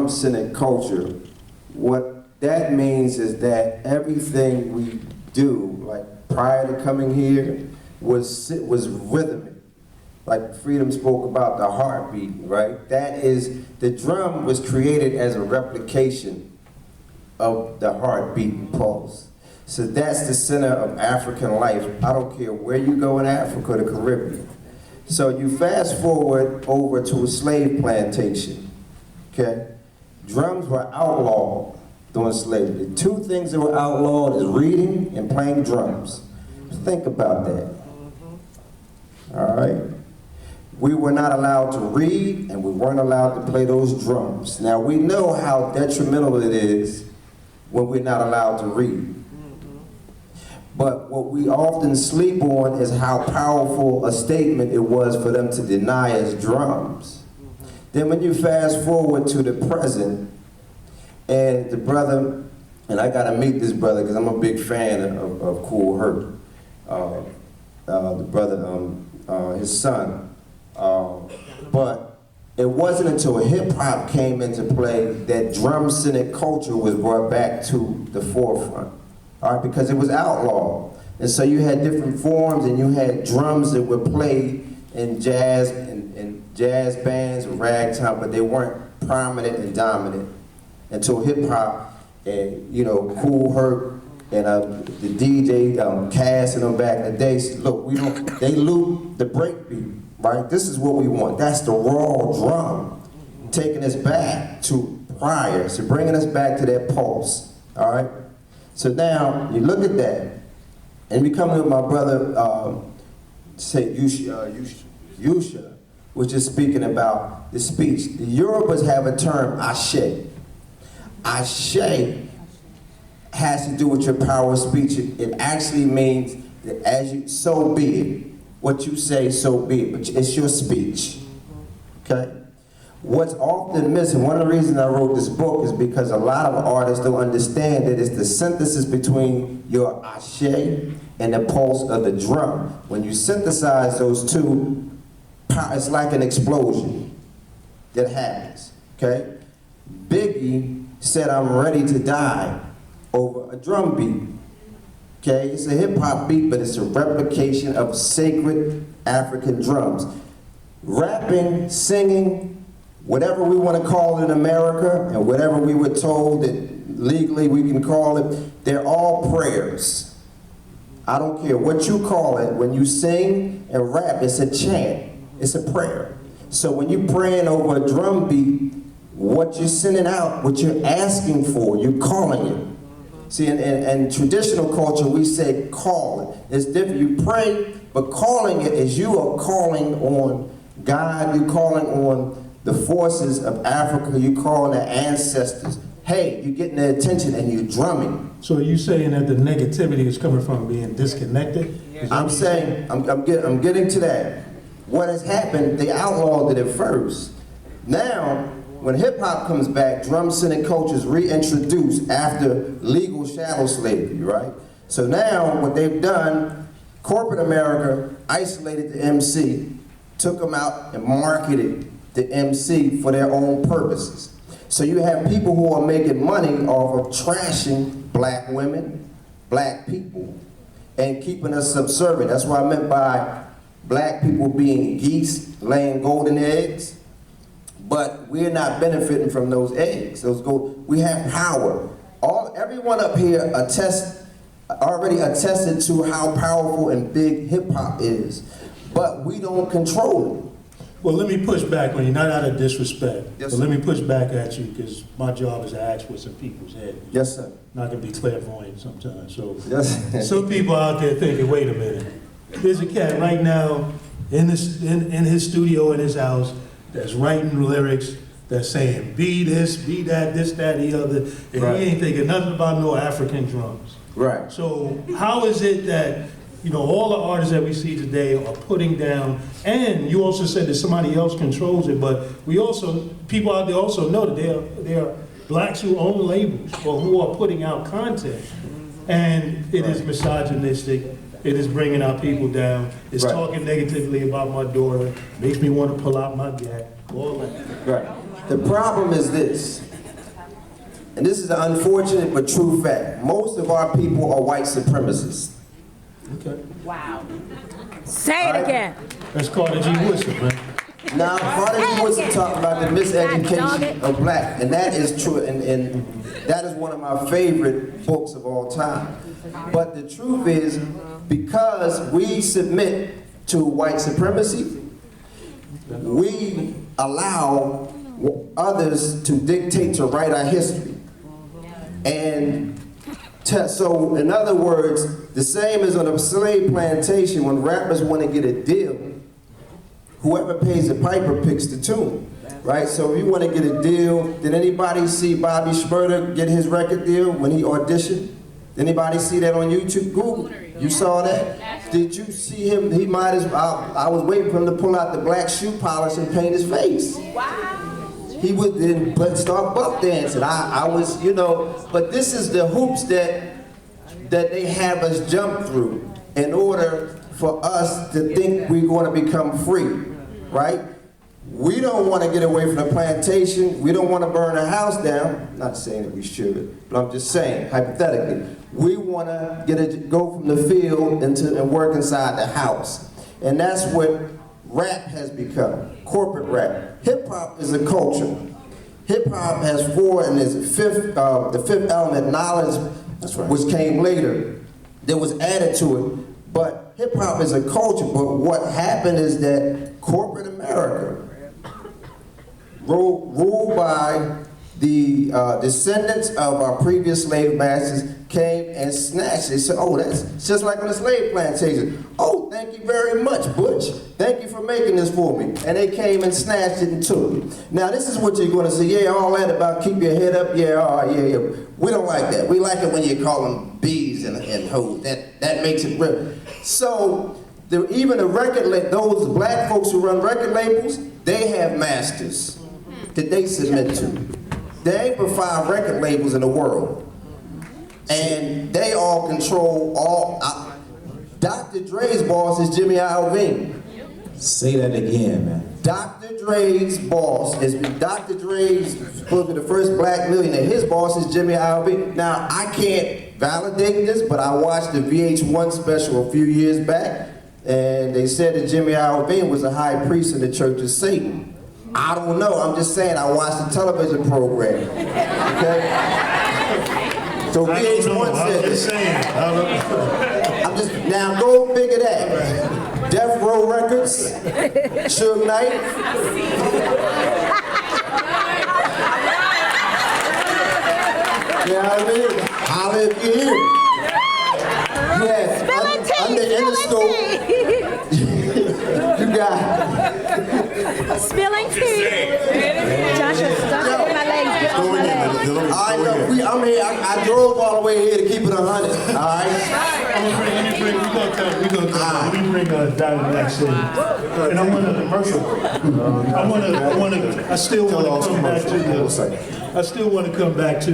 drum-centered culture, what that means is that everything we do, like prior to coming here, was rhythmic. Like Freedom spoke about the heartbeat, right? That is, the drum was created as a replication of the heartbeat and pulse. So that's the center of African life. I don't care where you go in Africa or the Caribbean. So you fast forward over to a slave plantation, okay? Drums were outlawed during slavery. The two things that were outlawed is reading and playing drums. Think about that. All right? We were not allowed to read and we weren't allowed to play those drums. Now we know how detrimental it is when we're not allowed to read. But what we often sleep on is how powerful a statement it was for them to deny us drums. Then when you fast forward to the present, and the brother, and I gotta meet this brother because I'm a big fan of Cool Herc, the brother, his son. But it wasn't until hip-hop came into play that drum-centered culture was brought back to the forefront. All right, because it was outlawed. And so you had different forms and you had drums that were played in jazz and jazz bands and ragtime, but they weren't prominent and dominant until hip hop and, you know, Cool Herc and the DJ Cass and them back in the day said, look, they loop the breakbeat, right? This is what we want. That's the raw drum, taking us back to prior, so bringing us back to that pulse, all right? So now, you look at that, and we come with my brother, say Yusha, which is speaking about the speech. The Yorubas have a term, ashe. Ashe has to do with your power of speech. It actually means that as you, so be it. What you say, so be it, but it's your speech, okay? What's often missing, one of the reasons I wrote this book is because a lot of artists don't understand that it's the synthesis between your ashe and the pulse of the drum. When you synthesize those two, it's like an explosion that happens, okay? Biggie said, I'm ready to die over a drum beat, okay? It's a hip hop beat, but it's a replication of sacred African drums. Rapping, singing, whatever we want to call it in America, and whatever we were told that legally we can call it, they're all prayers. I don't care what you call it, when you sing and rap, it's a chant, it's a prayer. So when you're praying over a drum beat, what you're sending out, what you're asking for, you're calling it. See, in traditional culture, we say call it. It's different, you pray, but calling it is you are calling on God, you're calling on the forces of Africa, you calling the ancestors. Hey, you're getting their attention and you're drumming. So are you saying that the negativity is coming from being disconnected? I'm saying, I'm getting to that. What has happened, they outlawed it at first. Now, when hip hop comes back, drum-centered culture is reintroduced after legal chattel slavery, right? So now, what they've done, corporate America isolated the MC, took them out and marketed the MC for their own purposes. So you have people who are making money off of trashing black women, black people, and keeping us subservient. That's what I meant by black people being geese, laying golden eggs, but we're not benefiting from those eggs. We have power. Everyone up here already attested to how powerful and big hip hop is, but we don't control it. Well, let me push back on you, not out of disrespect, yes, but let me push back at you because my job is to ask what's in people's head. Yes, sir. Not to be clairvoyant sometimes. So yes. Some people out there thinking, wait a minute, there's a cat right now in his studio in his house that's writing lyrics that's saying be this, be that, this, that, the other, and right. He ain't thinking nothing about no African drums. Right. So how is it that, you know, all the artists that we see today are putting down, and you also said that somebody else controls it, but we also, people out there also know that there are blacks who own labels or who are putting out content, and it is misogynistic, it is bringing our people down, it's right. talking negatively about my daughter, makes me want to pull out my gat, all that. Right. The problem is this, and this is an unfortunate but true fact, most of our people are white supremacists. Okay. Wow. Say it again. That's Carter G. Woodson, man. Now, Carter G. Woodson talked about the miseducation of black, and that is true, and that is one of my favorite books of all time. But the truth is, because we submit to white supremacy, we allow others to dictate, to write our history. And so, in other words, the same as on a slave plantation, when rappers want to get a deal, whoever pays the piper picks the tune, right? So if you want to get a deal, did anybody see Bobby Shmurda get his record deal when he auditioned? Did anybody see that on YouTube? Google. You saw that? Did you see him? He might as well. I was waiting for him to pull out the black shoe polish and paint his face. He would then start buck dancing. I was, you know, but this is the hoops that they have us jump through in order for us to think we're going to become free, right? We don't want to get away from the plantation. We don't want to burn a house down. I'm not saying that we should, but I'm just saying, hypothetically, we want to go from the field and work inside the house. And that's what rap has become, corporate rap. Hip hop is a culture. Hip hop has four, and there's the fifth element, knowledge, which came later, that was added to it. But hip hop is a culture, but what happened is that corporate America, ruled by the descendants of our previous slave masters, came and snatched it. They said, oh, that's just like on the slave plantation. Oh, thank you very much, Butch. Thank you for making this for me. And they came and snatched it and took it. Now, this is what you're going to say. Yeah, all that about keep your head up. Yeah, yeah. We don't like that. We like it when you call them bees and hoes. That makes it real. So, even the record those black folks who run record labels, they have masters that they submit to. There ain't but 5 record labels in the world. And they all control all. Dr. Dre's boss is Jimmy Iovine. Say that again, man. Dr. Dre's boss is Dr. Dre's supposed to be the first black millionaire. His boss is Jimmy Iovine. Now, I can't validate this, but I watched the VH1 special a few years back, and they said that Jimmy Iovine was a high priest in the Church of Satan. I don't know. I'm just saying I watched the television program. Okay? So VH1 said this. I'm just now go figure that. Death Row Records, Suge Knight. You know what I mean? Holla if you hear me. Yeah, under Interscope. You got Spilling tea. Joshua, stop on my legs. Get off my legs. I know. I'm here. I drove all the way here to keep it 100. All right. Let me bring Diamond backstage. And I want to commercial. I still want to come back to